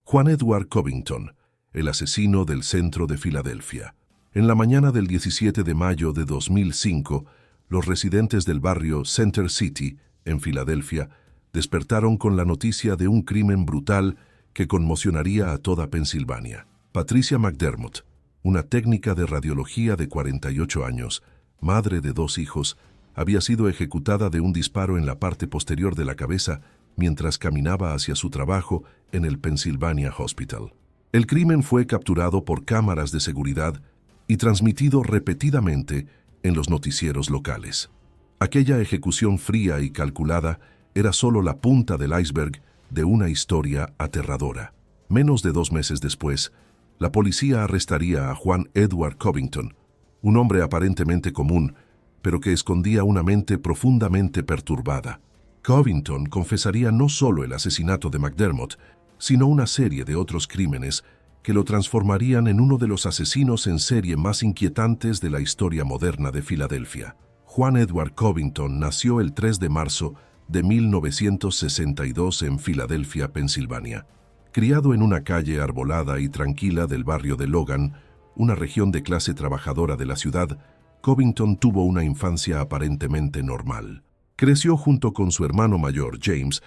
Juan Edward Covington, el asesino del centro de Filadelfia. En la mañana del 17 de mayo de 2005, los residentes del barrio Center City, en Filadelfia, despertaron con la noticia de un crimen brutal que conmocionaría a toda Pensilvania. Patricia McDermott, una técnica de radiología de 48 años, madre de 2 hijos, había sido ejecutada de un disparo en la parte posterior de la cabeza mientras caminaba hacia su trabajo en el Pennsylvania Hospital. El crimen fue capturado por cámaras de seguridad y transmitido repetidamente en los noticieros locales. Aquella ejecución fría y calculada era solo la punta del iceberg de una historia aterradora. Menos de 2 meses después, la policía arrestaría a Juan Edward Covington, un hombre aparentemente común, pero que escondía una mente profundamente perturbada. Covington confesaría no solo el asesinato de McDermott, sino una serie de otros crímenes que lo transformarían en uno de los asesinos en serie más inquietantes de la historia moderna de Filadelfia. Juan Edward Covington nació el 3 de marzo de 1962 en Filadelfia, Pensilvania. Criado en una calle arbolada y tranquila del barrio de Logan, una región de clase trabajadora de la ciudad, Covington tuvo una infancia aparentemente normal. Creció junto con su hermano mayor, James,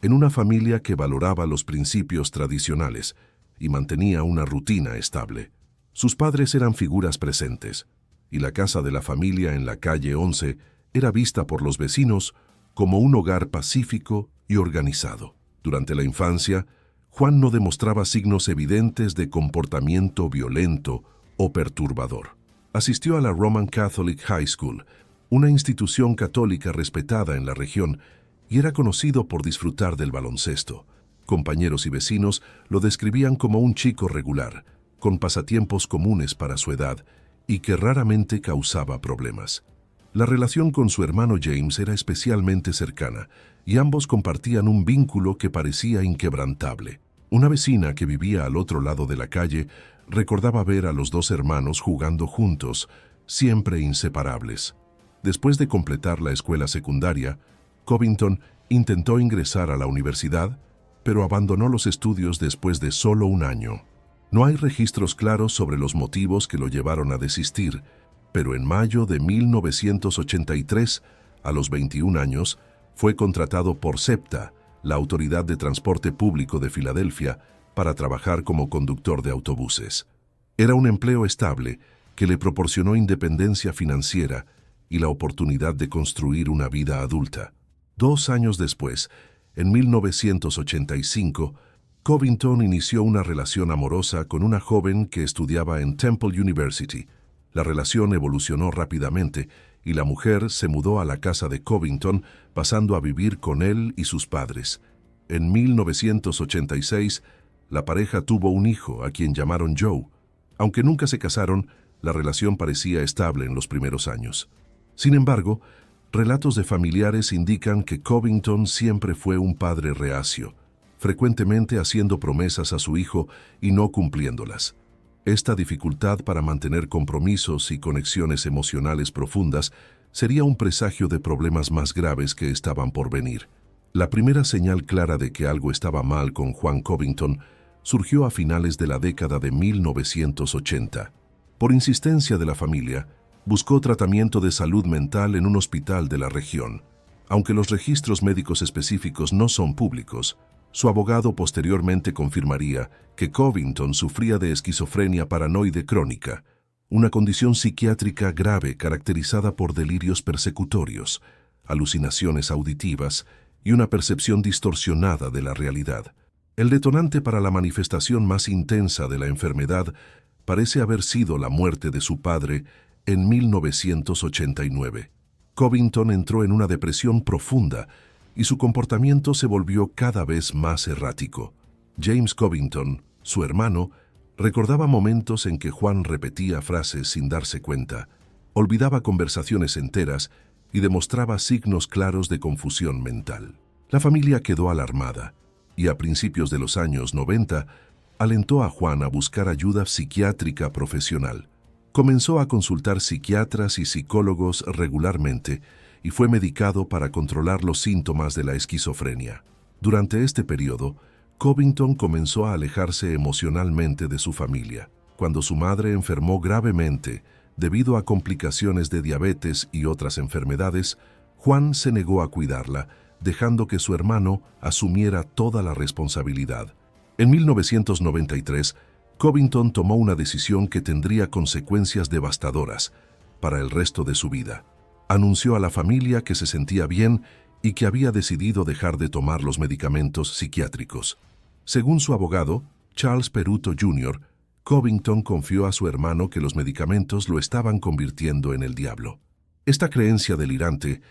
en una familia que valoraba los principios tradicionales y mantenía una rutina estable. Sus padres eran figuras presentes, y la casa de la familia en la calle 11 era vista por los vecinos como un hogar pacífico y organizado. Durante la infancia, Juan no demostraba signos evidentes de comportamiento violento o perturbador. Asistió a la Roman Catholic High School, una institución católica respetada en la región, y era conocido por disfrutar del baloncesto. Compañeros y vecinos lo describían como un chico regular, con pasatiempos comunes para su edad y que raramente causaba problemas. La relación con su hermano James era especialmente cercana y ambos compartían un vínculo que parecía inquebrantable. Una vecina que vivía al otro lado de la calle recordaba ver a los 2 hermanos jugando juntos, siempre inseparables. Después de completar la escuela secundaria, Covington intentó ingresar a la universidad, pero abandonó los estudios después de solo 1 año. No hay registros claros sobre los motivos que lo llevaron a desistir, pero en mayo de 1983, a los 21 años, fue contratado por SEPTA, la Autoridad de Transporte Público de Filadelfia, para trabajar como conductor de autobuses. Era un empleo estable que le proporcionó independencia financiera y la oportunidad de construir una vida adulta. 2 años después, en 1985, Covington inició una relación amorosa con una joven que estudiaba en Temple University. La relación evolucionó rápidamente y la mujer se mudó a la casa de Covington, pasando a vivir con él y sus padres. En 1986, la pareja tuvo un hijo a quien llamaron Joe. Aunque nunca se casaron, la relación parecía estable en los primeros años. Sin embargo, relatos de familiares indican que Covington siempre fue un padre reacio, frecuentemente haciendo promesas a su hijo y no cumpliéndolas. Esta dificultad para mantener compromisos y conexiones emocionales profundas sería un presagio de problemas más graves que estaban por venir. La primera señal clara de que algo estaba mal con Juan Covington surgió a finales de la década de 1980. Por insistencia de la familia, buscó tratamiento de salud mental en un hospital de la región. Aunque los registros médicos específicos no son públicos, su abogado posteriormente confirmaría que Covington sufría de esquizofrenia paranoide crónica, una condición psiquiátrica grave caracterizada por delirios persecutorios, alucinaciones auditivas y una percepción distorsionada de la realidad. El detonante para la manifestación más intensa de la enfermedad parece haber sido la muerte de su padre en 1989. Covington entró en una depresión profunda y su comportamiento se volvió cada vez más errático. James Covington, su hermano, recordaba momentos en que Juan repetía frases sin darse cuenta, olvidaba conversaciones enteras y demostraba signos claros de confusión mental. La familia quedó alarmada y a principios de los años 90 alentó a Juan a buscar ayuda psiquiátrica profesional. Comenzó a consultar psiquiatras y psicólogos regularmente y fue medicado para controlar los síntomas de la esquizofrenia. Durante este periodo, Covington comenzó a alejarse emocionalmente de su familia. Cuando su madre enfermó gravemente debido a complicaciones de diabetes y otras enfermedades, Juan se negó a cuidarla, dejando que su hermano asumiera toda la responsabilidad. En 1993, Covington tomó una decisión que tendría consecuencias devastadoras para el resto de su vida. Anunció a la familia que se sentía bien y que había decidido dejar de tomar los medicamentos psiquiátricos. Según su abogado, Charles Peruto Jr., Covington confió a su hermano que los medicamentos lo estaban convirtiendo en el diablo. Esta creencia delirante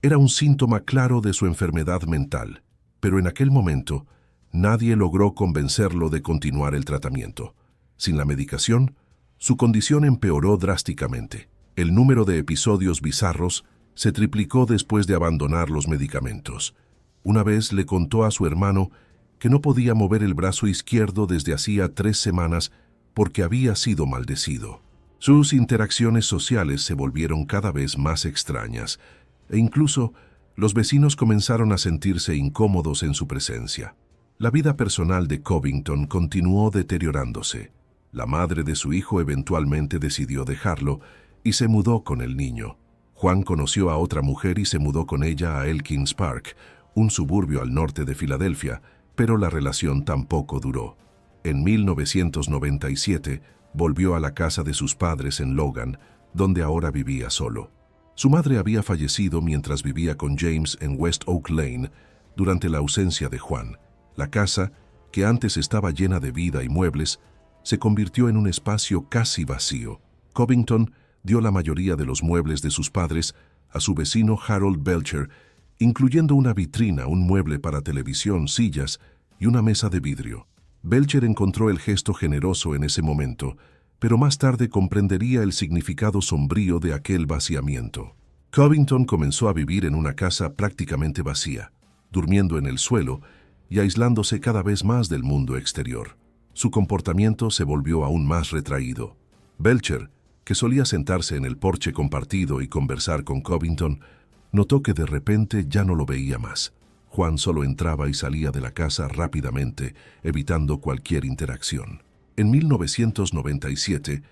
era un síntoma claro de su enfermedad mental, pero en aquel momento nadie logró convencerlo de continuar el tratamiento. Sin la medicación, su condición empeoró drásticamente. El número de episodios bizarros se triplicó después de abandonar los medicamentos. Una vez le contó a su hermano que no podía mover el brazo izquierdo desde hacía 3 semanas porque había sido maldecido. Sus interacciones sociales se volvieron cada vez más extrañas, e incluso los vecinos comenzaron a sentirse incómodos en su presencia. La vida personal de Covington continuó deteriorándose. La madre de su hijo eventualmente decidió dejarlo y se mudó con el niño. Juan conoció a otra mujer y se mudó con ella a Elkins Park, un suburbio al norte de Filadelfia, pero la relación tampoco duró. En 1997 volvió a la casa de sus padres en Logan, donde ahora vivía solo. Su madre había fallecido mientras vivía con James en West Oak Lane durante la ausencia de Juan. La casa, que antes estaba llena de vida y muebles, se convirtió en un espacio casi vacío. Covington dio la mayoría de los muebles de sus padres a su vecino Harold Belcher, incluyendo una vitrina, un mueble para televisión, sillas y una mesa de vidrio. Belcher encontró el gesto generoso en ese momento, pero más tarde comprendería el significado sombrío de aquel vaciamiento. Covington comenzó a vivir en una casa prácticamente vacía, durmiendo en el suelo y aislándose cada vez más del mundo exterior. Su comportamiento se volvió aún más retraído. Belcher, que solía sentarse en el porche compartido y conversar con Covington, notó que de repente ya no lo veía más. Juan solo entraba y salía de la casa rápidamente, evitando cualquier interacción. En 1997,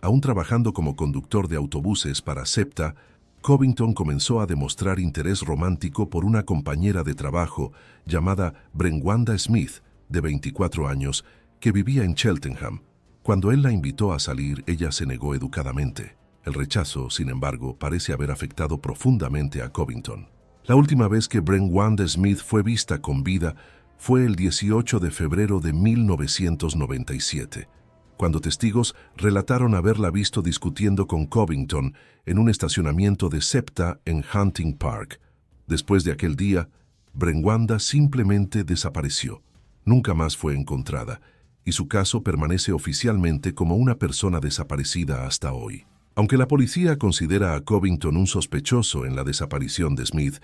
aún trabajando como conductor de autobuses para SEPTA, Covington comenzó a demostrar interés romántico por una compañera de trabajo llamada Brenwanda Smith, de 24 años, que vivía en Cheltenham. Cuando él la invitó a salir, ella se negó educadamente. El rechazo, sin embargo, parece haber afectado profundamente a Covington. La última vez que Brenwanda Smith fue vista con vida fue el 18 de febrero de 1997, cuando testigos relataron haberla visto discutiendo con Covington en un estacionamiento de SEPTA en Hunting Park. Después de aquel día, Brenwanda simplemente desapareció. Nunca más fue encontrada, y su caso permanece oficialmente como una persona desaparecida hasta hoy. Aunque la policía considera a Covington un sospechoso en la desaparición de Smith,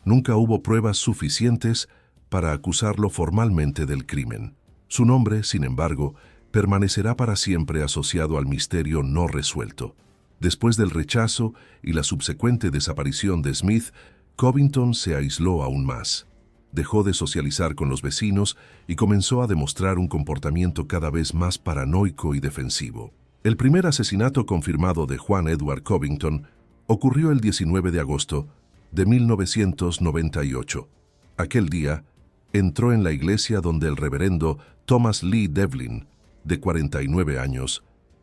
nunca hubo pruebas suficientes para acusarlo formalmente del crimen. Su nombre, sin embargo, permanecerá para siempre asociado al misterio no resuelto. Después del rechazo y la subsecuente desaparición de Smith, Covington se aisló aún más. Dejó de socializar con los vecinos y comenzó a demostrar un comportamiento cada vez más paranoico y defensivo. El primer asesinato confirmado de Juan Edward Covington ocurrió el 19 de agosto de 1998. Aquel día, entró en la iglesia donde el reverendo Thomas Lee Devlin, de 49 años,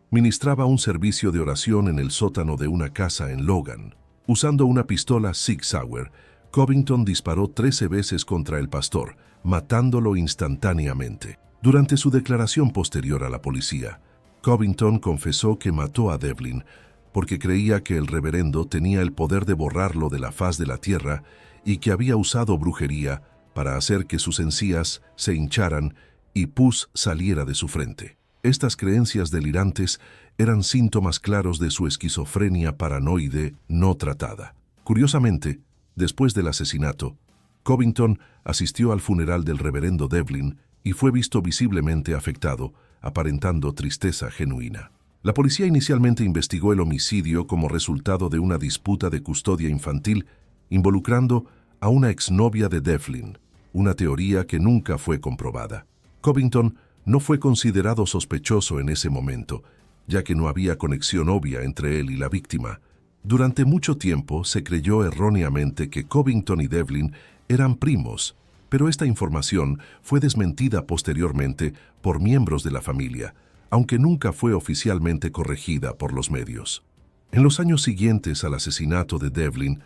ministraba un servicio de oración en el sótano de una casa en Logan. Usando una pistola Sig Sauer, Covington disparó 13 veces contra el pastor, matándolo instantáneamente. Durante su declaración posterior a la policía, Covington confesó que mató a Devlin porque creía que el reverendo tenía el poder de borrarlo de la faz de la tierra y que había usado brujería para hacer que sus encías se hincharan y pus saliera de su frente. Estas creencias delirantes eran síntomas claros de su esquizofrenia paranoide no tratada. Curiosamente, después del asesinato, Covington asistió al funeral del reverendo Devlin y fue visto visiblemente afectado, aparentando tristeza genuina. La policía inicialmente investigó el homicidio como resultado de una disputa de custodia infantil involucrando a una exnovia de Devlin, una teoría que nunca fue comprobada. Covington no fue considerado sospechoso en ese momento, ya que no había conexión obvia entre él y la víctima. Durante mucho tiempo se creyó erróneamente que Covington y Devlin eran primos, pero esta información fue desmentida posteriormente por miembros de la familia, aunque nunca fue oficialmente corregida por los medios. En los años siguientes al asesinato de Devlin,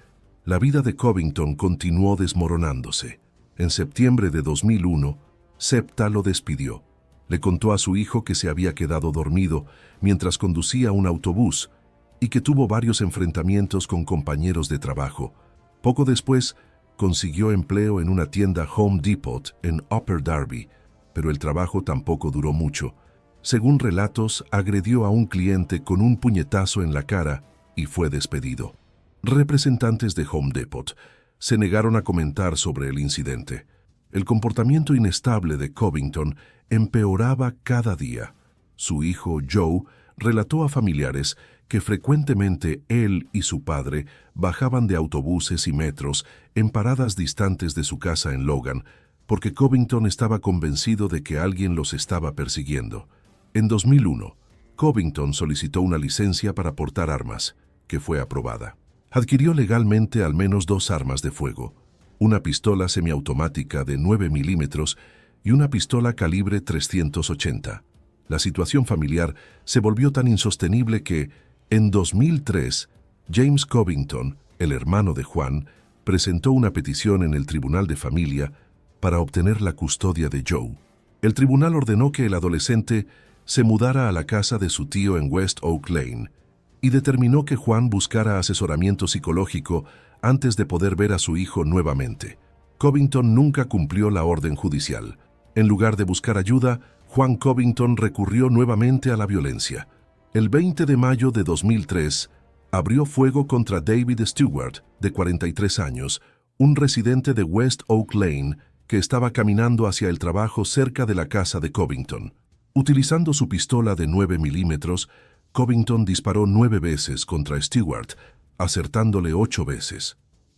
la vida de Covington continuó desmoronándose. En septiembre de 2001, Septa lo despidió. Le contó a su hijo que se había quedado dormido mientras conducía un autobús y que tuvo varios enfrentamientos con compañeros de trabajo. Poco después, consiguió empleo en una tienda Home Depot en Upper Darby, pero el trabajo tampoco duró mucho. Según relatos, agredió a un cliente con un puñetazo en la cara y fue despedido. Representantes de Home Depot se negaron a comentar sobre el incidente. El comportamiento inestable de Covington empeoraba cada día. Su hijo, Joe, relató a familiares que frecuentemente él y su padre bajaban de autobuses y metros en paradas distantes de su casa en Logan, porque Covington estaba convencido de que alguien los estaba persiguiendo. En 2001, Covington solicitó una licencia para portar armas, que fue aprobada. Adquirió legalmente al menos 2 armas de fuego, una pistola semiautomática de 9 milímetros y una pistola calibre .380. La situación familiar se volvió tan insostenible que, en 2003, James Covington, el hermano de Juan, presentó una petición en el Tribunal de Familia para obtener la custodia de Joe. El tribunal ordenó que el adolescente se mudara a la casa de su tío en West Oak Lane y determinó que Juan buscara asesoramiento psicológico antes de poder ver a su hijo nuevamente. Covington nunca cumplió la orden judicial. En lugar de buscar ayuda, Juan Covington recurrió nuevamente a la violencia. El 20 de mayo de 2003, abrió fuego contra David Stewart, de 43 años, un residente de West Oak Lane que estaba caminando hacia el trabajo cerca de la casa de Covington. Utilizando su pistola de 9 milímetros, Covington disparó 9 veces contra Stewart, acertándole 8 veces.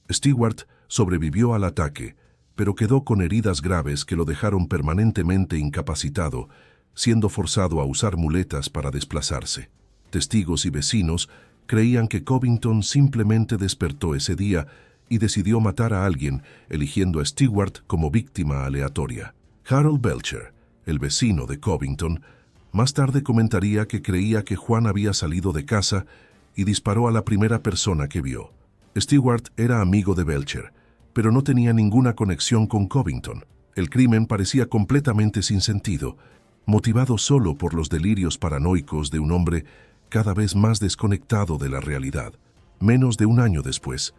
Stewart sobrevivió al ataque, pero quedó con heridas graves que lo dejaron permanentemente incapacitado, siendo forzado a usar muletas para desplazarse. Testigos y vecinos creían que Covington simplemente despertó ese día y decidió matar a alguien, eligiendo a Stewart como víctima aleatoria. Harold Belcher, el vecino de Covington, más tarde comentaría que creía que Juan había salido de casa y disparó a la primera persona que vio. Stewart era amigo de Belcher, pero no tenía ninguna conexión con Covington. El crimen parecía completamente sin sentido, motivado solo por los delirios paranoicos de un hombre cada vez más desconectado de la realidad. Menos de un año después,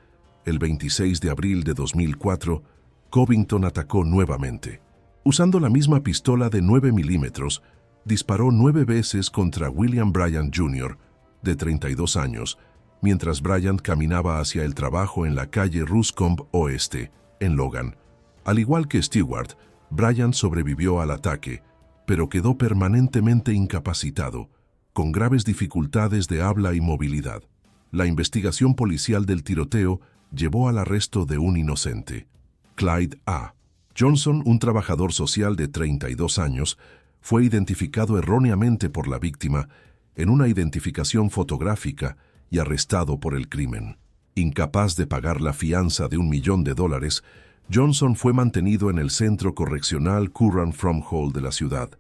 el 26 de abril de 2004, Covington atacó nuevamente. Usando la misma pistola de 9 milímetros, disparó 9 veces contra William Bryant Jr., de 32 años, mientras Bryant caminaba hacia el trabajo en la calle Ruscombe Oeste, en Logan. Al igual que Stewart, Bryant sobrevivió al ataque, pero quedó permanentemente incapacitado, con graves dificultades de habla y movilidad. La investigación policial del tiroteo llevó al arresto de un inocente, Clyde A. Johnson, un trabajador social de 32 años, fue identificado erróneamente por la víctima en una identificación fotográfica y arrestado por el crimen. Incapaz de pagar la fianza de $1 millón, Johnson fue mantenido en el centro correccional Curran From Hall de la ciudad.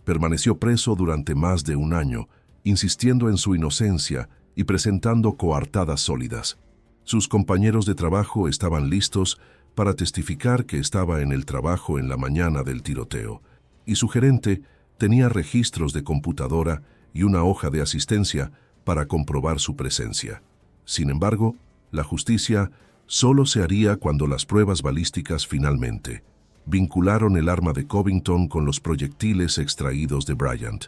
Permaneció preso durante más de un año, insistiendo en su inocencia y presentando coartadas sólidas. Sus compañeros de trabajo estaban listos para testificar que estaba en el trabajo en la mañana del tiroteo, y su gerente tenía registros de computadora y una hoja de asistencia para comprobar su presencia. Sin embargo, la justicia solo se haría cuando las pruebas balísticas finalmente vincularon el arma de Covington con los proyectiles extraídos de Bryant.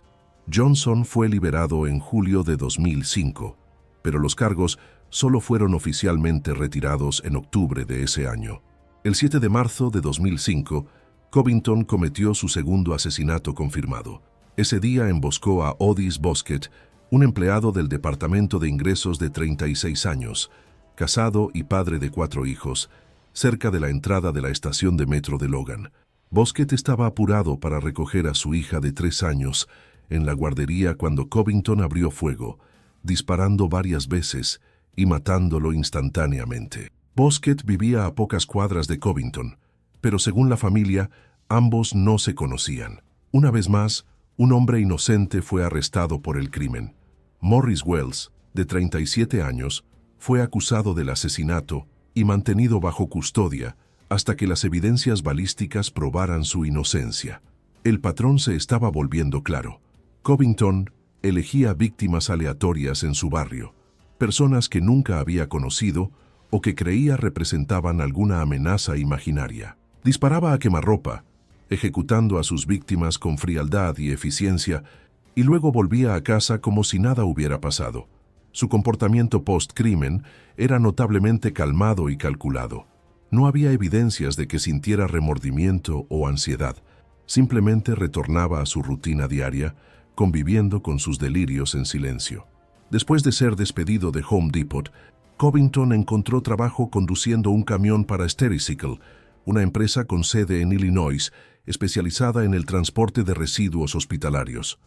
Johnson fue liberado en julio de 2005, pero los cargos solo fueron oficialmente retirados en octubre de ese año. El 7 de marzo de 2005, Covington cometió su segundo asesinato confirmado. Ese día emboscó a Otis Bosquet, un empleado del Departamento de Ingresos de 36 años, casado y padre de 4 hijos, cerca de la entrada de la estación de metro de Logan. Bosquet estaba apurado para recoger a su hija de 3 años en la guardería cuando Covington abrió fuego, disparando varias veces y matándolo instantáneamente. Bosquet vivía a pocas cuadras de Covington, pero según la familia, ambos no se conocían. Una vez más, un hombre inocente fue arrestado por el crimen. Morris Wells, de 37 años, fue acusado del asesinato y mantenido bajo custodia hasta que las evidencias balísticas probaran su inocencia. El patrón se estaba volviendo claro. Covington elegía víctimas aleatorias en su barrio, personas que nunca había conocido o que creía representaban alguna amenaza imaginaria. Disparaba a quemarropa, ejecutando a sus víctimas con frialdad y eficiencia, y luego volvía a casa como si nada hubiera pasado. Su comportamiento post-crimen era notablemente calmado y calculado. No había evidencias de que sintiera remordimiento o ansiedad. Simplemente retornaba a su rutina diaria, conviviendo con sus delirios en silencio. Después de ser despedido de Home Depot, Covington encontró trabajo conduciendo un camión para Stericycle, una empresa con sede en Illinois, especializada en el transporte de residuos hospitalarios.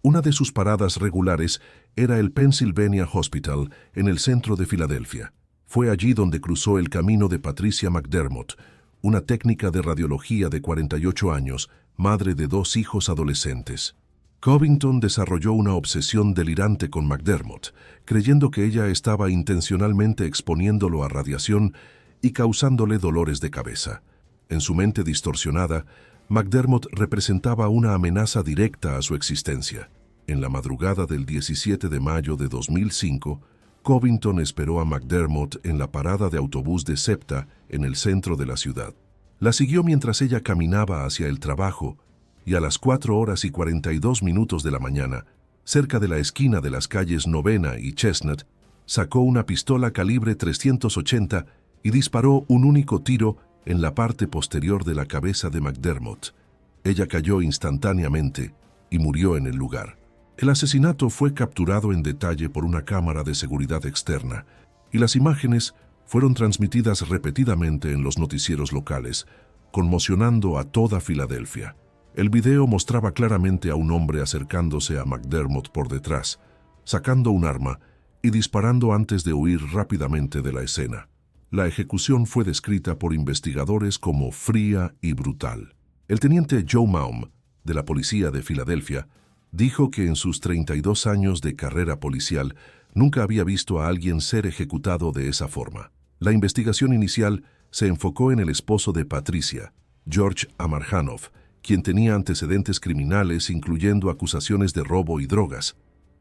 Una de sus paradas regulares era el Pennsylvania Hospital, en el centro de Filadelfia. Fue allí donde cruzó el camino de Patricia McDermott, una técnica de radiología de 48 años, madre de 2 hijos adolescentes. Covington desarrolló una obsesión delirante con McDermott, creyendo que ella estaba intencionalmente exponiéndolo a radiación y causándole dolores de cabeza. En su mente distorsionada, McDermott representaba una amenaza directa a su existencia. En la madrugada del 17 de mayo de 2005, Covington esperó a McDermott en la parada de autobús de SEPTA en el centro de la ciudad. La siguió mientras ella caminaba hacia el trabajo y a las 4:42 de la mañana, cerca de la esquina de las calles Novena y Chestnut, sacó una pistola calibre .380 y disparó un único tiro en la parte posterior de la cabeza de McDermott. Ella cayó instantáneamente y murió en el lugar. El asesinato fue capturado en detalle por una cámara de seguridad externa y las imágenes fueron transmitidas repetidamente en los noticieros locales, conmocionando a toda Filadelfia. El video mostraba claramente a un hombre acercándose a McDermott por detrás, sacando un arma y disparando antes de huir rápidamente de la escena. La ejecución fue descrita por investigadores como fría y brutal. El teniente Joe Maum, de la policía de Filadelfia, dijo que en sus 32 años de carrera policial nunca había visto a alguien ser ejecutado de esa forma. La investigación inicial se enfocó en el esposo de Patricia, George Amarjanov, quien tenía antecedentes criminales incluyendo acusaciones de robo y drogas.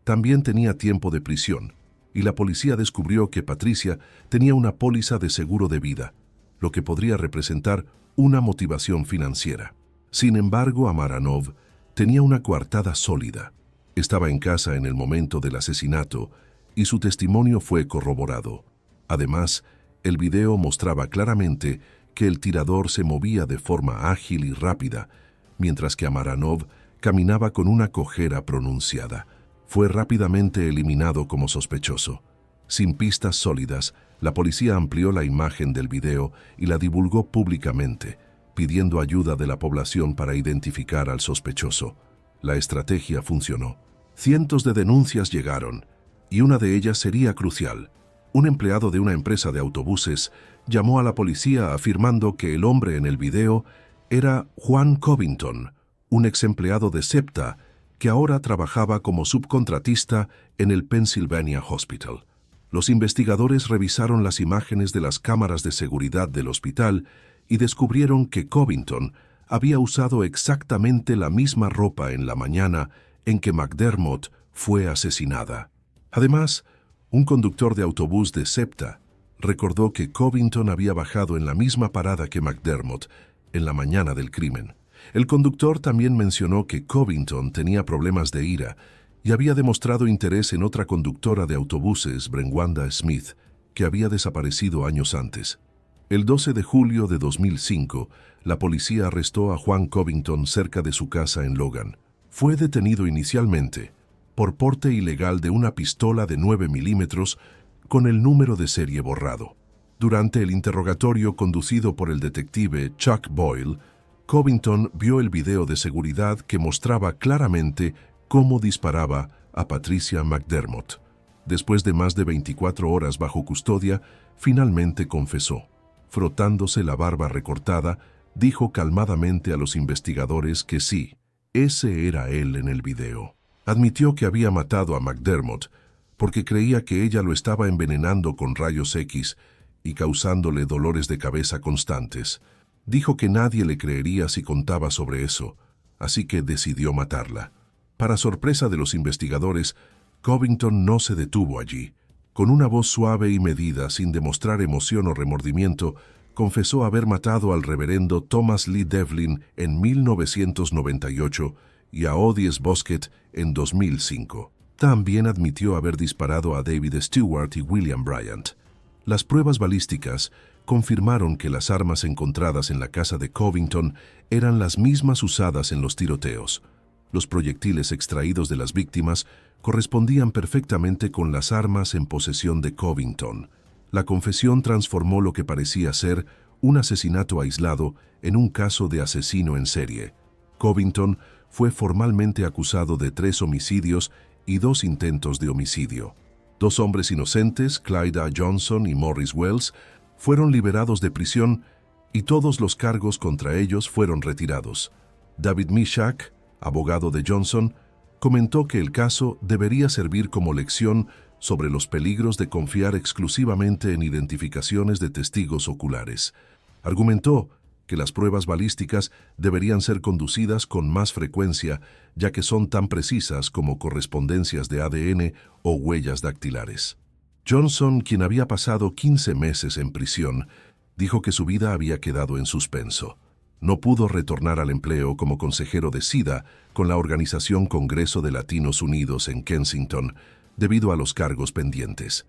También tenía tiempo de prisión, y la policía descubrió que Patricia tenía una póliza de seguro de vida, lo que podría representar una motivación financiera. Sin embargo, Amarjanov tenía una coartada sólida. Estaba en casa en el momento del asesinato y su testimonio fue corroborado. Además, el video mostraba claramente que el tirador se movía de forma ágil y rápida, mientras que Amarjanov caminaba con una cojera pronunciada. Fue rápidamente eliminado como sospechoso. Sin pistas sólidas, la policía amplió la imagen del video y la divulgó públicamente, pidiendo ayuda de la población para identificar al sospechoso. La estrategia funcionó. Cientos de denuncias llegaron, y una de ellas sería crucial. Un empleado de una empresa de autobuses llamó a la policía afirmando que el hombre en el video era Juan Covington, un ex empleado de SEPTA que ahora trabajaba como subcontratista en el Pennsylvania Hospital. Los investigadores revisaron las imágenes de las cámaras de seguridad del hospital y descubrieron que Covington había usado exactamente la misma ropa en la mañana en que McDermott fue asesinada. Además, un conductor de autobús de SEPTA recordó que Covington había bajado en la misma parada que McDermott en la mañana del crimen. El conductor también mencionó que Covington tenía problemas de ira y había demostrado interés en otra conductora de autobuses, Brenwanda Smith, que había desaparecido años antes. El 12 de julio de 2005, la policía arrestó a Juan Covington cerca de su casa en Logan. Fue detenido inicialmente por porte ilegal de una pistola de 9 milímetros con el número de serie borrado. Durante el interrogatorio conducido por el detective Chuck Boyle, Covington vio el video de seguridad que mostraba claramente cómo disparaba a Patricia McDermott. Después de más de 24 horas bajo custodia, finalmente confesó. Frotándose la barba recortada, dijo calmadamente a los investigadores que sí, ese era él en el video. Admitió que había matado a McDermott porque creía que ella lo estaba envenenando con rayos X y causándole dolores de cabeza constantes. Dijo que nadie le creería si contaba sobre eso, así que decidió matarla. Para sorpresa de los investigadores, Covington no se detuvo allí. Con una voz suave y medida, sin demostrar emoción o remordimiento, confesó haber matado al reverendo Thomas Lee Devlin en 1998 y a Odies Bosquet en 2005. También admitió haber disparado a David Stewart y William Bryant. Las pruebas balísticas confirmaron que las armas encontradas en la casa de Covington eran las mismas usadas en los tiroteos. Los proyectiles extraídos de las víctimas correspondían perfectamente con las armas en posesión de Covington. La confesión transformó lo que parecía ser un asesinato aislado en un caso de asesino en serie. Covington fue formalmente acusado de 3 homicidios y 2 intentos de homicidio. 2 hombres inocentes, Clyda Johnson y Morris Wells, fueron liberados de prisión y todos los cargos contra ellos fueron retirados. David Mishak, abogado de Johnson, comentó que el caso debería servir como lección sobre los peligros de confiar exclusivamente en identificaciones de testigos oculares. Argumentó que las pruebas balísticas deberían ser conducidas con más frecuencia, ya que son tan precisas como correspondencias de ADN o huellas dactilares. Johnson, quien había pasado 15 meses en prisión, dijo que su vida había quedado en suspenso. No pudo retornar al empleo como consejero de SIDA con la organización Congreso de Latinos Unidos en Kensington, debido a los cargos pendientes.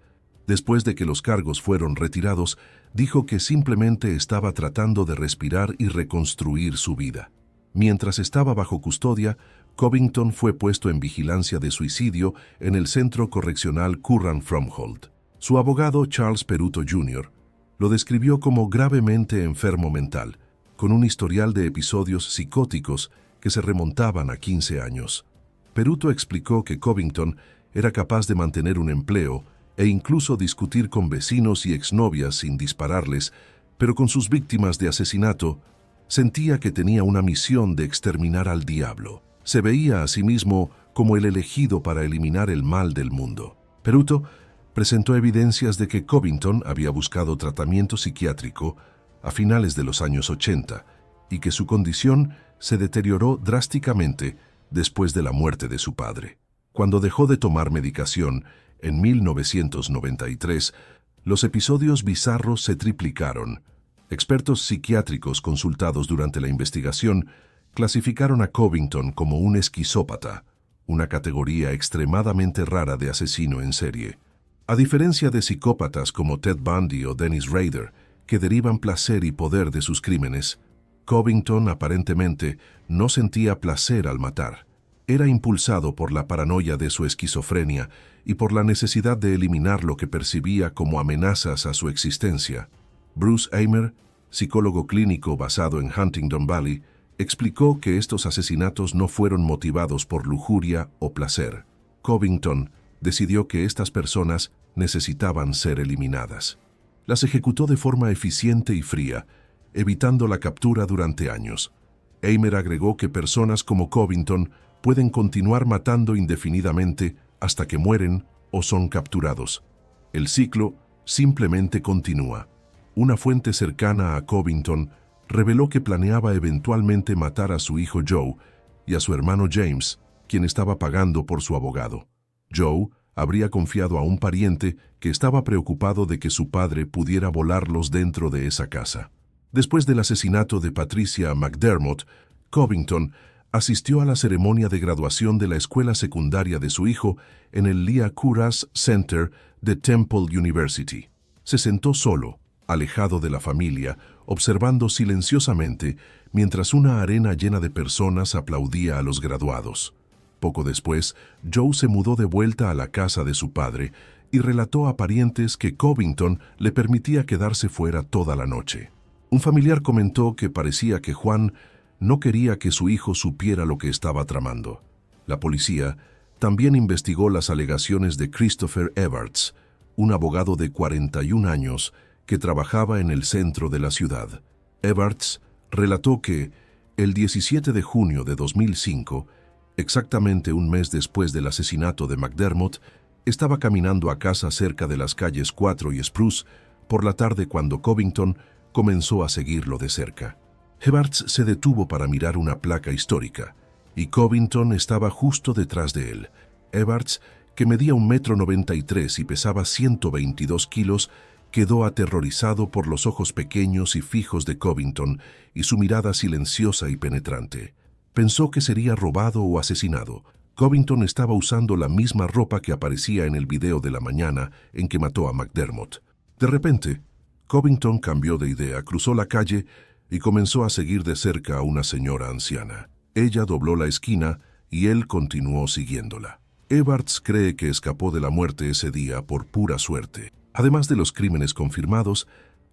Después de que los cargos fueron retirados, dijo que simplemente estaba tratando de respirar y reconstruir su vida. Mientras estaba bajo custodia, Covington fue puesto en vigilancia de suicidio en el Centro Correccional Curran-Fromhold. Su abogado, Charles Peruto Jr., lo describió como gravemente enfermo mental, con un historial de episodios psicóticos que se remontaban a 15 años. Peruto explicó que Covington era capaz de mantener un empleo e incluso discutir con vecinos y exnovias sin dispararles, pero con sus víctimas de asesinato, sentía que tenía una misión de exterminar al diablo. Se veía a sí mismo como el elegido para eliminar el mal del mundo. Peruto presentó evidencias de que Covington había buscado tratamiento psiquiátrico a finales de los años 80 y que su condición se deterioró drásticamente después de la muerte de su padre. Cuando dejó de tomar medicación, en 1993, los episodios bizarros se triplicaron. Expertos psiquiátricos consultados durante la investigación clasificaron a Covington como un esquizópata, una categoría extremadamente rara de asesino en serie. A diferencia de psicópatas como Ted Bundy o Dennis Rader, que derivan placer y poder de sus crímenes, Covington aparentemente no sentía placer al matar. Era impulsado por la paranoia de su esquizofrenia y por la necesidad de eliminar lo que percibía como amenazas a su existencia. Bruce Eimer, psicólogo clínico basado en Huntington Valley, explicó que estos asesinatos no fueron motivados por lujuria o placer. Covington decidió que estas personas necesitaban ser eliminadas. Las ejecutó de forma eficiente y fría, evitando la captura durante años. Eimer agregó que personas como Covington pueden continuar matando indefinidamente hasta que mueren o son capturados. El ciclo simplemente continúa. Una fuente cercana a Covington reveló que planeaba eventualmente matar a su hijo Joe y a su hermano James, quien estaba pagando por su abogado. Joe habría confiado a un pariente que estaba preocupado de que su padre pudiera volarlos dentro de esa casa. Después del asesinato de Patricia McDermott, Covington asistió a la ceremonia de graduación de la escuela secundaria de su hijo en el Leah Kuras Center de Temple University. Se sentó solo, alejado de la familia, observando silenciosamente mientras una arena llena de personas aplaudía a los graduados. Poco después, Joe se mudó de vuelta a la casa de su padre y relató a parientes que Covington le permitía quedarse fuera toda la noche. Un familiar comentó que parecía que Juan No quería que su hijo supiera lo que estaba tramando. La policía también investigó las alegaciones de Christopher Evarts, un abogado de 41 años que trabajaba en el centro de la ciudad. Evarts relató que el 17 de junio de 2005, exactamente un mes después del asesinato de McDermott, estaba caminando a casa cerca de las calles 4 y Spruce por la tarde cuando Covington comenzó a seguirlo de cerca. Evarts se detuvo para mirar una placa histórica, y Covington estaba justo detrás de él. Evarts, que medía 1,93 m y pesaba 122 kilos, quedó aterrorizado por los ojos pequeños y fijos de Covington y su mirada silenciosa y penetrante. Pensó que sería robado o asesinado. Covington estaba usando la misma ropa que aparecía en el video de la mañana en que mató a McDermott. De repente, Covington cambió de idea, cruzó la calle y comenzó a seguir de cerca a una señora anciana. Ella dobló la esquina y él continuó siguiéndola. Evarts cree que escapó de la muerte ese día por pura suerte. Además de los crímenes confirmados,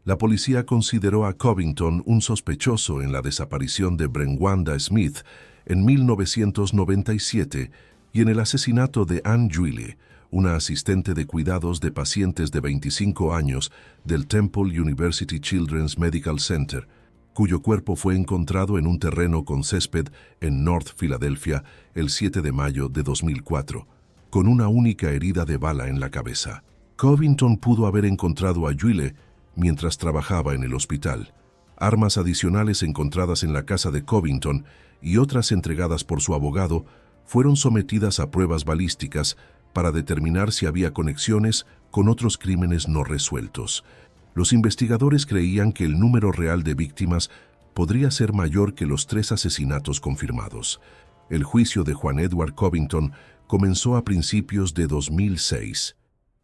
la policía consideró a Covington un sospechoso en la desaparición de Brenwanda Smith en 1997 y en el asesinato de Anne Julie, una asistente de cuidados de pacientes de 25 años del Temple University Children's Medical Center, cuyo cuerpo fue encontrado en un terreno con césped en North Philadelphia el 7 de mayo de 2004, con una única herida de bala en la cabeza. Covington pudo haber encontrado a Julie mientras trabajaba en el hospital. Armas adicionales encontradas en la casa de Covington y otras entregadas por su abogado fueron sometidas a pruebas balísticas para determinar si había conexiones con otros crímenes no resueltos. Los investigadores creían que el número real de víctimas podría ser mayor que los 3 asesinatos confirmados. El juicio de Juan Edward Covington comenzó a principios de 2006.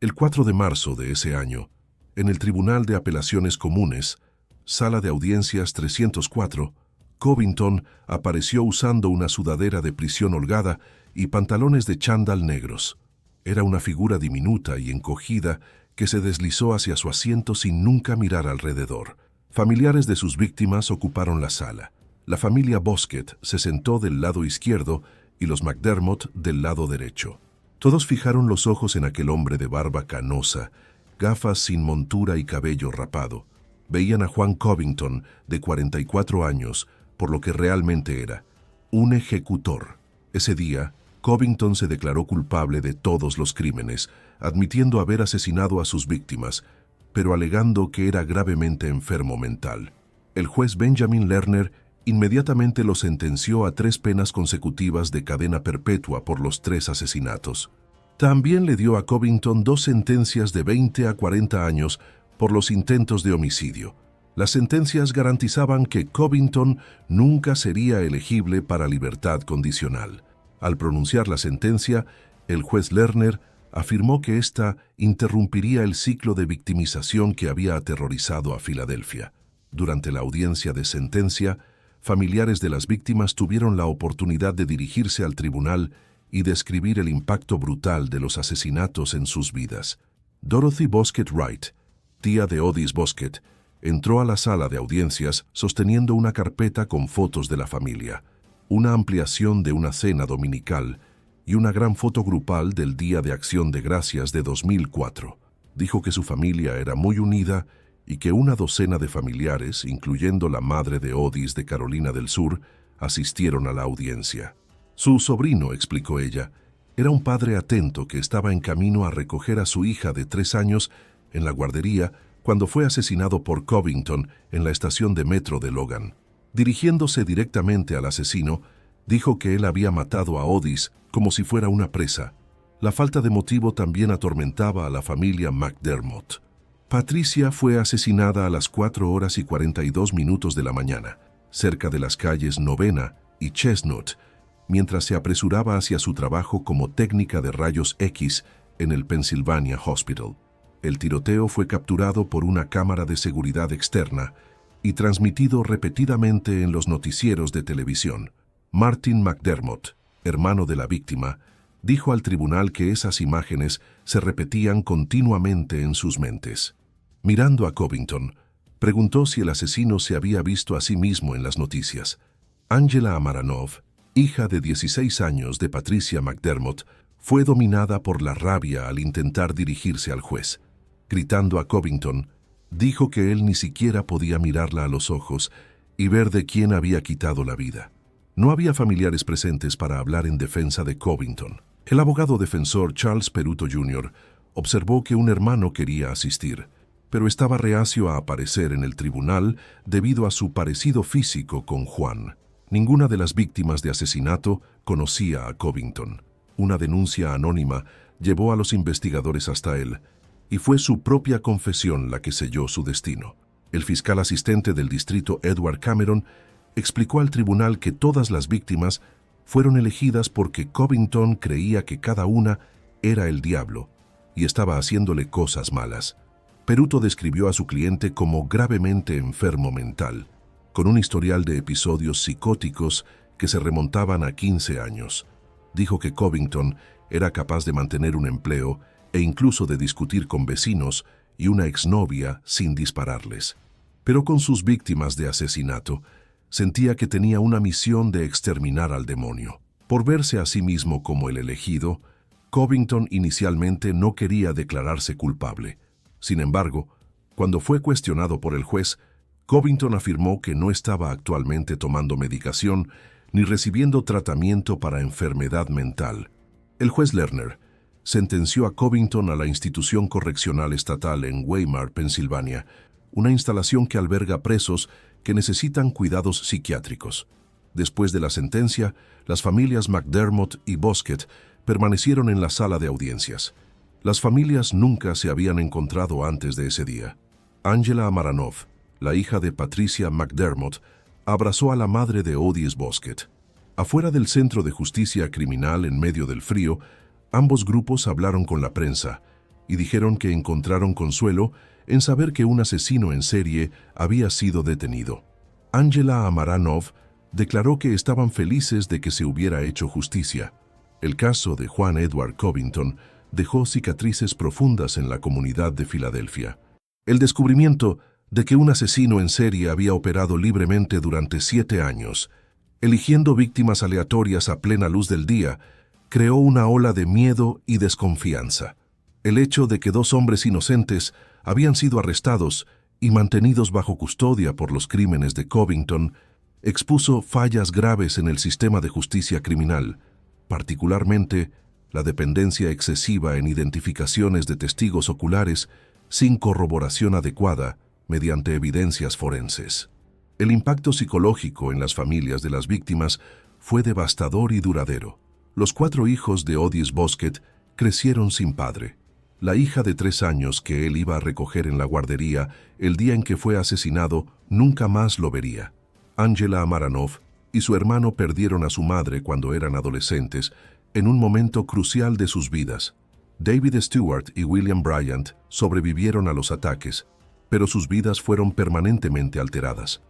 El 4 de marzo de ese año, en el Tribunal de Apelaciones Comunes, Sala de Audiencias 304, Covington apareció usando una sudadera de prisión holgada y pantalones de chándal negros. Era una figura diminuta y encogida que se deslizó hacia su asiento sin nunca mirar alrededor. Familiares de sus víctimas ocuparon la sala. La familia Bosquet se sentó del lado izquierdo y los McDermott del lado derecho. Todos fijaron los ojos en aquel hombre de barba canosa, gafas sin montura y cabello rapado. Veían a Juan Covington, de 44 años, por lo que realmente era, un ejecutor. Ese día, Covington se declaró culpable de todos los crímenes, admitiendo haber asesinado a sus víctimas, pero alegando que era gravemente enfermo mental. El juez Benjamin Lerner inmediatamente lo sentenció a 3 penas consecutivas de cadena perpetua por los 3 asesinatos. También le dio a Covington 2 sentencias de 20 a 40 años por los intentos de homicidio. Las sentencias garantizaban que Covington nunca sería elegible para libertad condicional. Al pronunciar la sentencia, el juez Lerner afirmó que ésta interrumpiría el ciclo de victimización que había aterrorizado a Filadelfia. Durante la audiencia de sentencia, familiares de las víctimas tuvieron la oportunidad de dirigirse al tribunal y describir el impacto brutal de los asesinatos en sus vidas. Dorothy Bosquet Wright, tía de Otis Bosquet, entró a la sala de audiencias sosteniendo una carpeta con fotos de la familia, una ampliación de una cena dominical y una gran foto grupal del Día de Acción de Gracias de 2004. Dijo que su familia era muy unida y que una docena de familiares, incluyendo la madre de Otis de Carolina del Sur, asistieron a la audiencia. Su sobrino, explicó ella, era un padre atento que estaba en camino a recoger a su hija de 3 años en la guardería cuando fue asesinado por Covington en la estación de metro de Logan. Dirigiéndose directamente al asesino, dijo que él había matado a Otis como si fuera una presa. La falta de motivo también atormentaba a la familia McDermott. Patricia fue asesinada a las 4:42 de la mañana, cerca de las calles Novena y Chestnut, mientras se apresuraba hacia su trabajo como técnica de rayos X en el Pennsylvania Hospital. El tiroteo fue capturado por una cámara de seguridad externa y transmitido repetidamente en los noticieros de televisión. Martin McDermott, hermano de la víctima, dijo al tribunal que esas imágenes se repetían continuamente en sus mentes. Mirando a Covington, preguntó si el asesino se había visto a sí mismo en las noticias. Angela Amaranov, hija de 16 años de Patricia McDermott, fue dominada por la rabia al intentar dirigirse al juez. Gritando a Covington, dijo que él ni siquiera podía mirarla a los ojos y ver de quién había quitado la vida. No había familiares presentes para hablar en defensa de Covington. El abogado defensor Charles Peruto Jr. observó que un hermano quería asistir, pero estaba reacio a aparecer en el tribunal debido a su parecido físico con Juan. Ninguna de las víctimas de asesinato conocía a Covington. Una denuncia anónima llevó a los investigadores hasta él, y fue su propia confesión la que selló su destino. El fiscal asistente del distrito Edward Cameron explicó al tribunal que todas las víctimas fueron elegidas porque Covington creía que cada una era el diablo y estaba haciéndole cosas malas. Peruto describió a su cliente como gravemente enfermo mental, con un historial de episodios psicóticos que se remontaban a 15 años. Dijo que Covington era capaz de mantener un empleo e incluso de discutir con vecinos y una exnovia sin dispararles. Pero con sus víctimas de asesinato, sentía que tenía una misión de exterminar al demonio. Por verse a sí mismo como el elegido, Covington inicialmente no quería declararse culpable. Sin embargo, cuando fue cuestionado por el juez, Covington afirmó que no estaba actualmente tomando medicación ni recibiendo tratamiento para enfermedad mental. El juez Lerner sentenció a Covington a la institución correccional estatal en Weimar, Pensilvania, una instalación que alberga presos que necesitan cuidados psiquiátricos. Después de la sentencia, las familias McDermott y Bosquet permanecieron en la sala de audiencias. Las familias nunca se habían encontrado antes de ese día. Angela Amaranov, la hija de Patricia McDermott, abrazó a la madre de Odis Bosquet. Afuera del Centro de Justicia Criminal, en medio del frío, ambos grupos hablaron con la prensa y dijeron que encontraron consuelo en saber que un asesino en serie había sido detenido. Angela Amaranov declaró que estaban felices de que se hubiera hecho justicia. El caso de Juan Edward Covington dejó cicatrices profundas en la comunidad de Filadelfia. El descubrimiento de que un asesino en serie había operado libremente durante 7 años, eligiendo víctimas aleatorias a plena luz del día, creó una ola de miedo y desconfianza. El hecho de que 2 hombres inocentes habían sido arrestados y mantenidos bajo custodia por los crímenes de Covington expuso fallas graves en el sistema de justicia criminal, particularmente la dependencia excesiva en identificaciones de testigos oculares sin corroboración adecuada mediante evidencias forenses. El impacto psicológico en las familias de las víctimas fue devastador y duradero. Los 4 hijos de Odis Bosquet crecieron sin padre. La hija de 3 años que él iba a recoger en la guardería el día en que fue asesinado nunca más lo vería. Angela Amaranov y su hermano perdieron a su madre cuando eran adolescentes, en un momento crucial de sus vidas. David Stewart y William Bryant sobrevivieron a los ataques, pero sus vidas fueron permanentemente alteradas.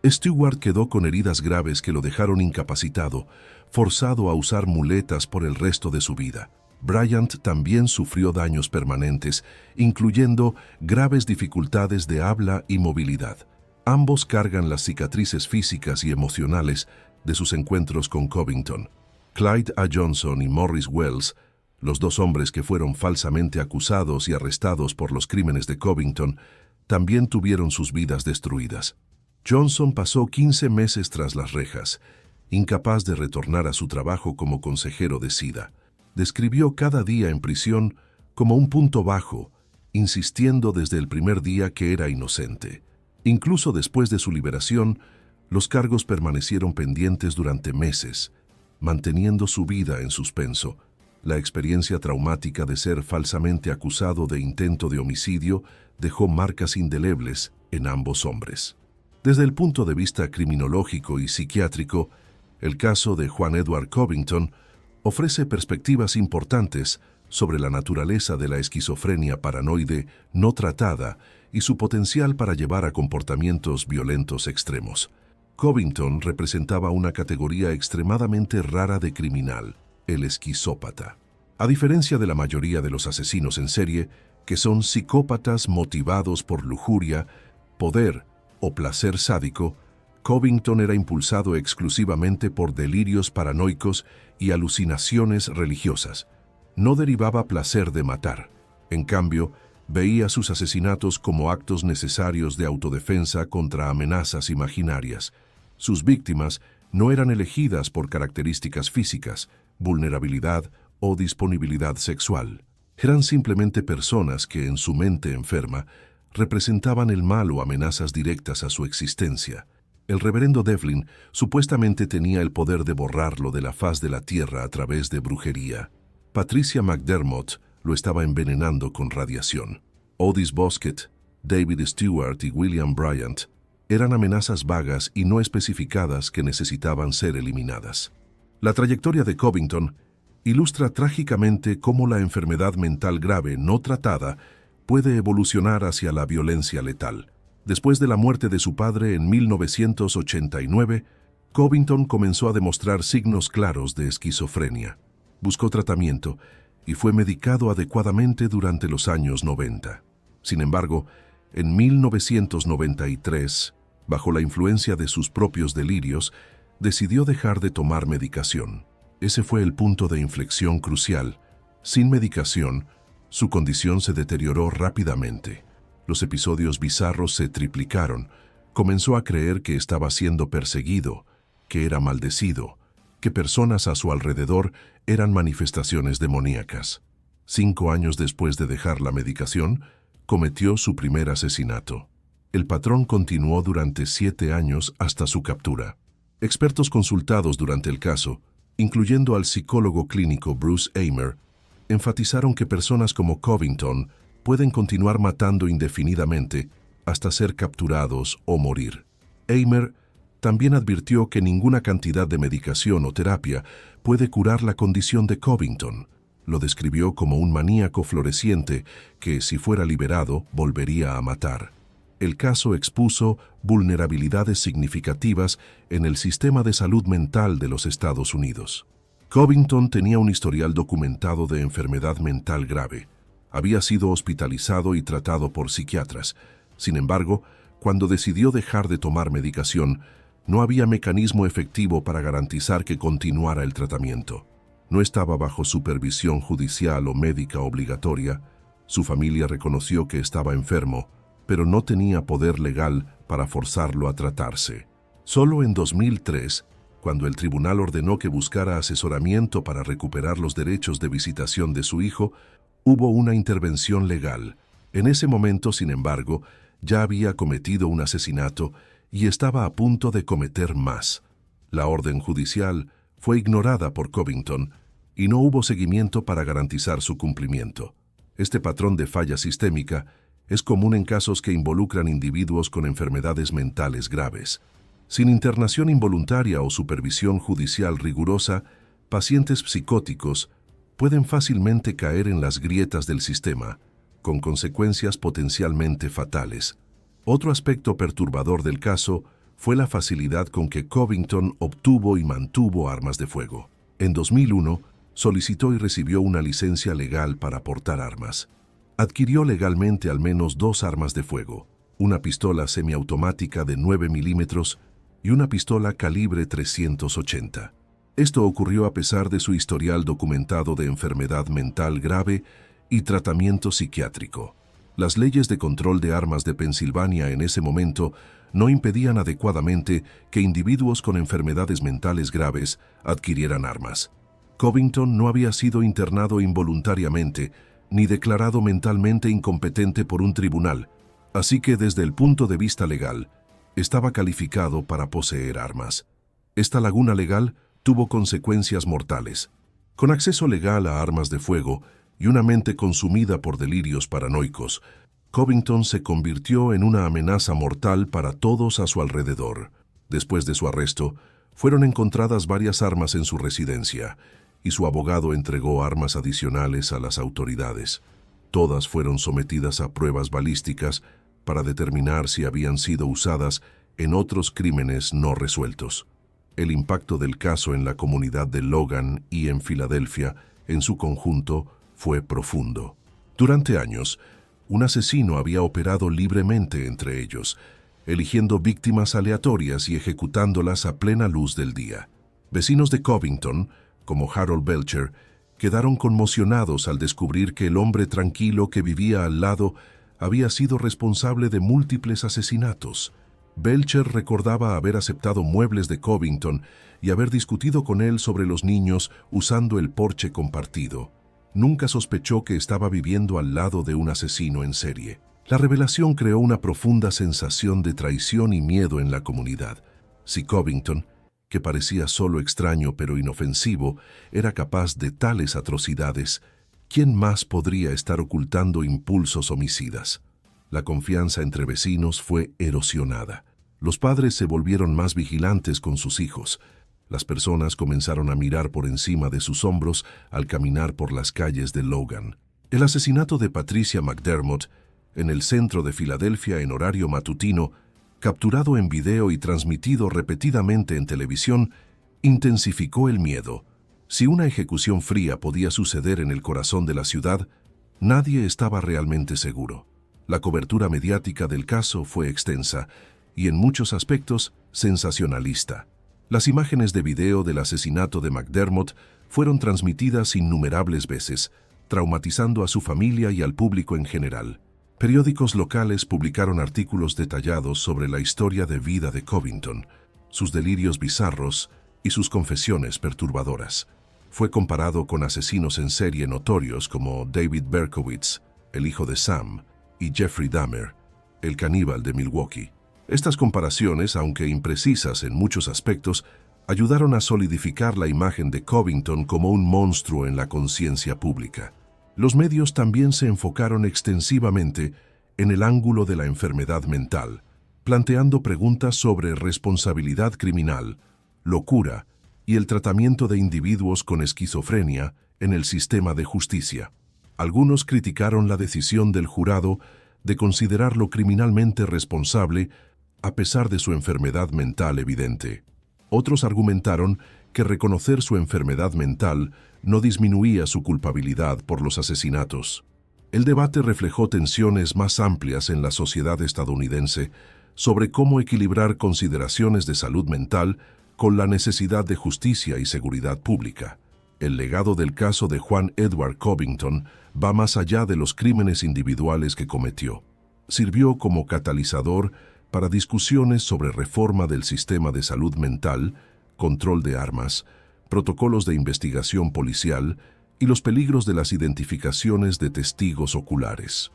Stewart quedó con heridas graves que lo dejaron incapacitado, forzado a usar muletas por el resto de su vida. Bryant también sufrió daños permanentes, incluyendo graves dificultades de habla y movilidad. Ambos cargan las cicatrices físicas y emocionales de sus encuentros con Covington. Clyde A. Johnson y Morris Wells, los 2 hombres que fueron falsamente acusados y arrestados por los crímenes de Covington, también tuvieron sus vidas destruidas. Johnson pasó 15 meses tras las rejas, incapaz de retornar a su trabajo como consejero de SIDA. Describió cada día en prisión como un punto bajo, insistiendo desde el primer día que era inocente. Incluso después de su liberación, los cargos permanecieron pendientes durante meses, manteniendo su vida en suspenso. La experiencia traumática de ser falsamente acusado de intento de homicidio dejó marcas indelebles en ambos hombres. Desde el punto de vista criminológico y psiquiátrico, el caso de Juan Edward Covington ofrece perspectivas importantes sobre la naturaleza de la esquizofrenia paranoide no tratada y su potencial para llevar a comportamientos violentos extremos. Covington representaba una categoría extremadamente rara de criminal, el esquizópata. A diferencia de la mayoría de los asesinos en serie, que son psicópatas motivados por lujuria, poder o placer sádico, Covington era impulsado exclusivamente por delirios paranoicos y alucinaciones religiosas. No derivaba placer de matar. En cambio, veía sus asesinatos como actos necesarios de autodefensa contra amenazas imaginarias. Sus víctimas no eran elegidas por características físicas, vulnerabilidad o disponibilidad sexual. Eran simplemente personas que, en su mente enferma, representaban el mal o amenazas directas a su existencia. El reverendo Devlin supuestamente tenía el poder de borrarlo de la faz de la tierra a través de brujería. Patricia McDermott lo estaba envenenando con radiación. Otis Bosquet, David Stewart y William Bryant eran amenazas vagas y no especificadas que necesitaban ser eliminadas. La trayectoria de Covington ilustra trágicamente cómo la enfermedad mental grave no tratada puede evolucionar hacia la violencia letal. Después de la muerte de su padre en 1989, Covington comenzó a demostrar signos claros de esquizofrenia. Buscó tratamiento y fue medicado adecuadamente durante los años 90. Sin embargo, en 1993, bajo la influencia de sus propios delirios, decidió dejar de tomar medicación. Ese fue el punto de inflexión crucial. Sin medicación, su condición se deterioró rápidamente. Los episodios bizarros se triplicaron. Comenzó a creer que estaba siendo perseguido, que era maldecido, que personas a su alrededor eran manifestaciones demoníacas. 5 años después de dejar la medicación, cometió su primer asesinato. El patrón continuó durante 7 años hasta su captura. Expertos consultados durante el caso, incluyendo al psicólogo clínico Bruce Eimer, enfatizaron que personas como Covington pueden continuar matando indefinidamente hasta ser capturados o morir. Eimer también advirtió que ninguna cantidad de medicación o terapia puede curar la condición de Covington. Lo describió como un maníaco floreciente que, si fuera liberado, volvería a matar. El caso expuso vulnerabilidades significativas en el sistema de salud mental de los Estados Unidos. Covington tenía un historial documentado de enfermedad mental grave. Había sido hospitalizado y tratado por psiquiatras. Sin embargo, cuando decidió dejar de tomar medicación, no había mecanismo efectivo para garantizar que continuara el tratamiento. No estaba bajo supervisión judicial o médica obligatoria. Su familia reconoció que estaba enfermo, pero no tenía poder legal para forzarlo a tratarse. Solo en 2003, cuando el tribunal ordenó que buscara asesoramiento para recuperar los derechos de visitación de su hijo, hubo una intervención legal. En ese momento, sin embargo, ya había cometido un asesinato y estaba a punto de cometer más. La orden judicial fue ignorada por Covington y no hubo seguimiento para garantizar su cumplimiento. Este patrón de falla sistémica es común en casos que involucran individuos con enfermedades mentales graves. Sin internación involuntaria o supervisión judicial rigurosa, pacientes psicóticos pueden fácilmente caer en las grietas del sistema, con consecuencias potencialmente fatales. Otro aspecto perturbador del caso fue la facilidad con que Covington obtuvo y mantuvo armas de fuego. En 2001, solicitó y recibió una licencia legal para portar armas. Adquirió legalmente al menos 2 armas de fuego, una pistola semiautomática de 9 milímetros y una pistola calibre 380. Esto ocurrió a pesar de su historial documentado de enfermedad mental grave y tratamiento psiquiátrico. Las leyes de control de armas de Pensilvania en ese momento no impedían adecuadamente que individuos con enfermedades mentales graves adquirieran armas. Covington no había sido internado involuntariamente ni declarado mentalmente incompetente por un tribunal, así que desde el punto de vista legal, estaba calificado para poseer armas. Esta laguna legal tuvo consecuencias mortales. Con acceso legal a armas de fuego y una mente consumida por delirios paranoicos, Covington se convirtió en una amenaza mortal para todos a su alrededor. Después de su arresto, fueron encontradas varias armas en su residencia, y su abogado entregó armas adicionales a las autoridades. Todas fueron sometidas a pruebas balísticas para determinar si habían sido usadas en otros crímenes no resueltos. El impacto del caso en la comunidad de Logan y en Filadelfia, en su conjunto, fue profundo. Durante años, un asesino había operado libremente entre ellos, eligiendo víctimas aleatorias y ejecutándolas a plena luz del día. Vecinos de Covington, como Harold Belcher, quedaron conmocionados al descubrir que el hombre tranquilo que vivía al lado había sido responsable de múltiples asesinatos. Belcher recordaba haber aceptado muebles de Covington y haber discutido con él sobre los niños usando el porche compartido. Nunca sospechó que estaba viviendo al lado de un asesino en serie. La revelación creó una profunda sensación de traición y miedo en la comunidad. Si Covington, que parecía solo extraño pero inofensivo, era capaz de tales atrocidades, ¿quién más podría estar ocultando impulsos homicidas? La confianza entre vecinos fue erosionada. Los padres se volvieron más vigilantes con sus hijos. Las personas comenzaron a mirar por encima de sus hombros al caminar por las calles de Logan. El asesinato de Patricia McDermott, en el centro de Filadelfia en horario matutino, capturado en video y transmitido repetidamente en televisión, intensificó el miedo. Si una ejecución fría podía suceder en el corazón de la ciudad, nadie estaba realmente seguro. La cobertura mediática del caso fue extensa y en muchos aspectos sensacionalista. Las imágenes de video del asesinato de McDermott fueron transmitidas innumerables veces, traumatizando a su familia y al público en general. Periódicos locales publicaron artículos detallados sobre la historia de vida de Covington, sus delirios bizarros y sus confesiones perturbadoras. Fue comparado con asesinos en serie notorios como David Berkowitz, el hijo de Sam, y Jeffrey Dahmer, el caníbal de Milwaukee. Estas comparaciones, aunque imprecisas en muchos aspectos, ayudaron a solidificar la imagen de Covington como un monstruo en la conciencia pública. Los medios también se enfocaron extensivamente en el ángulo de la enfermedad mental, planteando preguntas sobre responsabilidad criminal, locura y el tratamiento de individuos con esquizofrenia en el sistema de justicia. Algunos criticaron la decisión del jurado de considerarlo criminalmente responsable a pesar de su enfermedad mental evidente. Otros argumentaron que reconocer su enfermedad mental no disminuía su culpabilidad por los asesinatos. El debate reflejó tensiones más amplias en la sociedad estadounidense sobre cómo equilibrar consideraciones de salud mental con la necesidad de justicia y seguridad pública. El legado del caso de Juan Edward Covington va más allá de los crímenes individuales que cometió. Sirvió como catalizador para discusiones sobre reforma del sistema de salud mental, control de armas, protocolos de investigación policial y los peligros de las identificaciones de testigos oculares.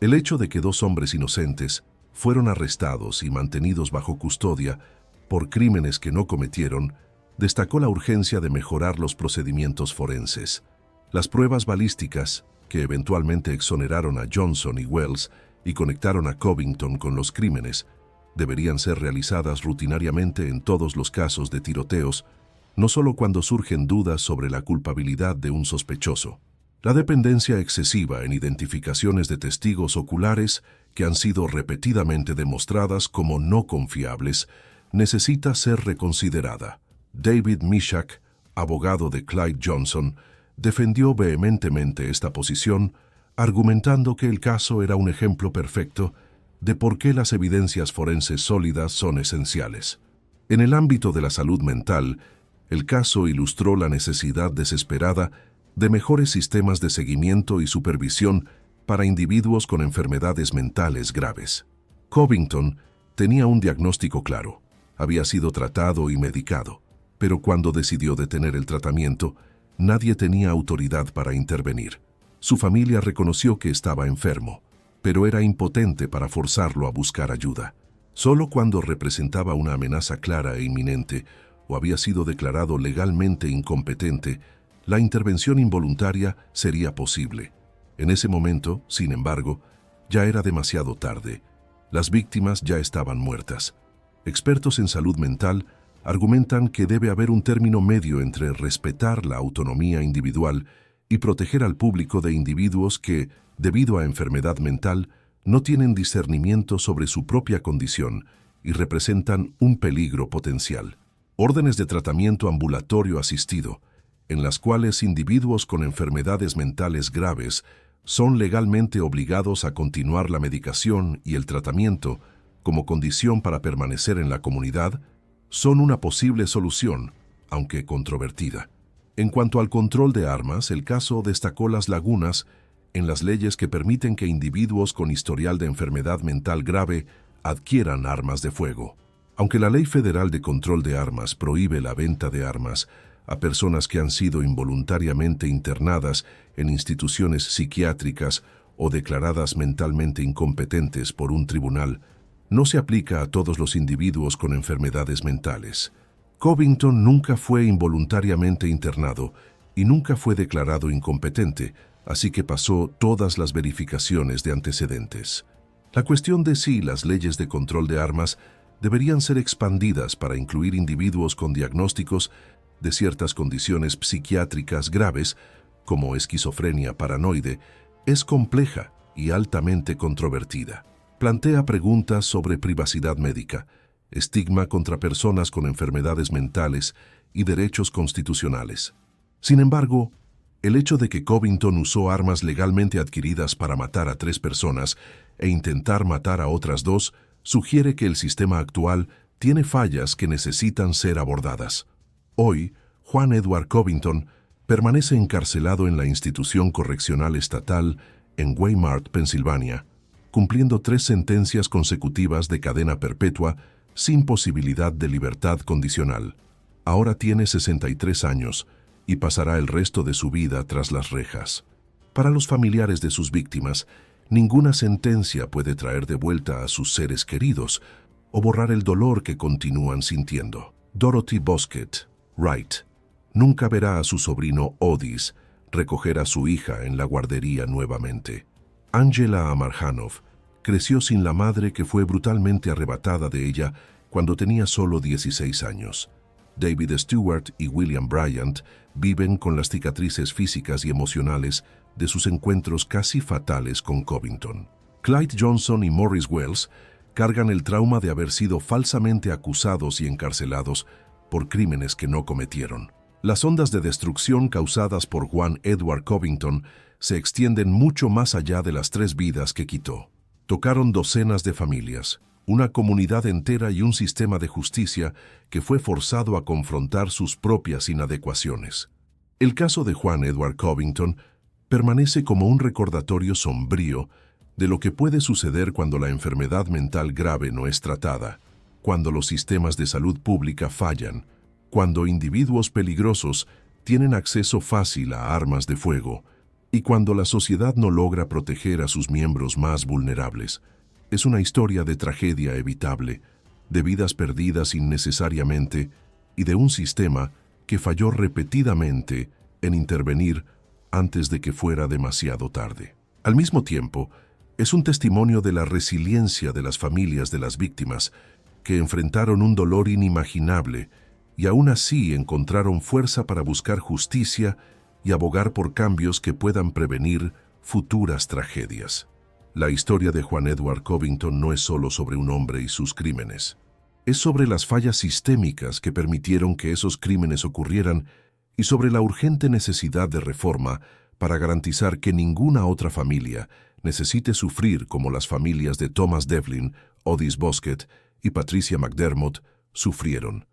El hecho de que dos hombres inocentes fueron arrestados y mantenidos bajo custodia por crímenes que no cometieron destacó la urgencia de mejorar los procedimientos forenses. Las pruebas balísticas, que eventualmente exoneraron a Johnson y Wells y conectaron a Covington con los crímenes, deberían ser realizadas rutinariamente en todos los casos de tiroteos, no solo cuando surgen dudas sobre la culpabilidad de un sospechoso. La dependencia excesiva en identificaciones de testigos oculares que han sido repetidamente demostradas como no confiables necesita ser reconsiderada. David Mishak, abogado de Clyde Johnson, defendió vehementemente esta posición, argumentando que el caso era un ejemplo perfecto de por qué las evidencias forenses sólidas son esenciales. En el ámbito de la salud mental, el caso ilustró la necesidad desesperada de mejores sistemas de seguimiento y supervisión para individuos con enfermedades mentales graves. Covington tenía un diagnóstico claro, había sido tratado y medicado, pero cuando decidió detener el tratamiento, nadie tenía autoridad para intervenir. Su familia reconoció que estaba enfermo, pero era impotente para forzarlo a buscar ayuda. Solo cuando representaba una amenaza clara e inminente o había sido declarado legalmente incompetente, la intervención involuntaria sería posible. En ese momento, sin embargo, ya era demasiado tarde. Las víctimas ya estaban muertas. Expertos en salud mental argumentan que debe haber un término medio entre respetar la autonomía individual y proteger al público de individuos que, debido a enfermedad mental, no tienen discernimiento sobre su propia condición y representan un peligro potencial. Órdenes de tratamiento ambulatorio asistido, en las cuales individuos con enfermedades mentales graves son legalmente obligados a continuar la medicación y el tratamiento, como condición para permanecer en la comunidad, son una posible solución, aunque controvertida. En cuanto al control de armas, el caso destacó las lagunas en las leyes que permiten que individuos con historial de enfermedad mental grave adquieran armas de fuego. Aunque la Ley Federal de Control de Armas prohíbe la venta de armas a personas que han sido involuntariamente internadas en instituciones psiquiátricas o declaradas mentalmente incompetentes por un tribunal, no se aplica a todos los individuos con enfermedades mentales. Covington nunca fue involuntariamente internado y nunca fue declarado incompetente, así que pasó todas las verificaciones de antecedentes. La cuestión de si las leyes de control de armas deberían ser expandidas para incluir individuos con diagnósticos de ciertas condiciones psiquiátricas graves, como esquizofrenia paranoide, es compleja y altamente controvertida. Plantea preguntas sobre privacidad médica, estigma contra personas con enfermedades mentales y derechos constitucionales. Sin embargo, el hecho de que Covington usó armas legalmente adquiridas para matar a 3 personas e intentar matar a otras 2 sugiere que el sistema actual tiene fallas que necesitan ser abordadas. Hoy, Juan Edward Covington permanece encarcelado en la institución correccional estatal en Weimar, Pensilvania, cumpliendo 3 sentencias consecutivas de cadena perpetua sin posibilidad de libertad condicional. Ahora tiene 63 años y pasará el resto de su vida tras las rejas. Para los familiares de sus víctimas, ninguna sentencia puede traer de vuelta a sus seres queridos o borrar el dolor que continúan sintiendo. Dorothy Bosquet, Wright, nunca verá a su sobrino Otis recoger a su hija en la guardería nuevamente. Angela Amarjanov creció sin la madre que fue brutalmente arrebatada de ella cuando tenía solo 16 años. David Stewart y William Bryant viven con las cicatrices físicas y emocionales de sus encuentros casi fatales con Covington. Clyde Johnson y Morris Wells cargan el trauma de haber sido falsamente acusados y encarcelados por crímenes que no cometieron. Las ondas de destrucción causadas por Juan Edward Covington se extienden mucho más allá de las 3 vidas que quitó. Tocaron docenas de familias, una comunidad entera y un sistema de justicia que fue forzado a confrontar sus propias inadecuaciones. El caso de Juan Edward Covington permanece como un recordatorio sombrío de lo que puede suceder cuando la enfermedad mental grave no es tratada, cuando los sistemas de salud pública fallan, cuando individuos peligrosos tienen acceso fácil a armas de fuego y cuando la sociedad no logra proteger a sus miembros más vulnerables. Es una historia de tragedia evitable, de vidas perdidas innecesariamente y de un sistema que falló repetidamente en intervenir antes de que fuera demasiado tarde. Al mismo tiempo, es un testimonio de la resiliencia de las familias de las víctimas que enfrentaron un dolor inimaginable y aún así encontraron fuerza para buscar justicia y abogar por cambios que puedan prevenir futuras tragedias. La historia de Juan Edward Covington no es solo sobre un hombre y sus crímenes. Es sobre las fallas sistémicas que permitieron que esos crímenes ocurrieran y sobre la urgente necesidad de reforma para garantizar que ninguna otra familia necesite sufrir como las familias de Thomas Devlin, Otis Bosquet y Patricia McDermott sufrieron.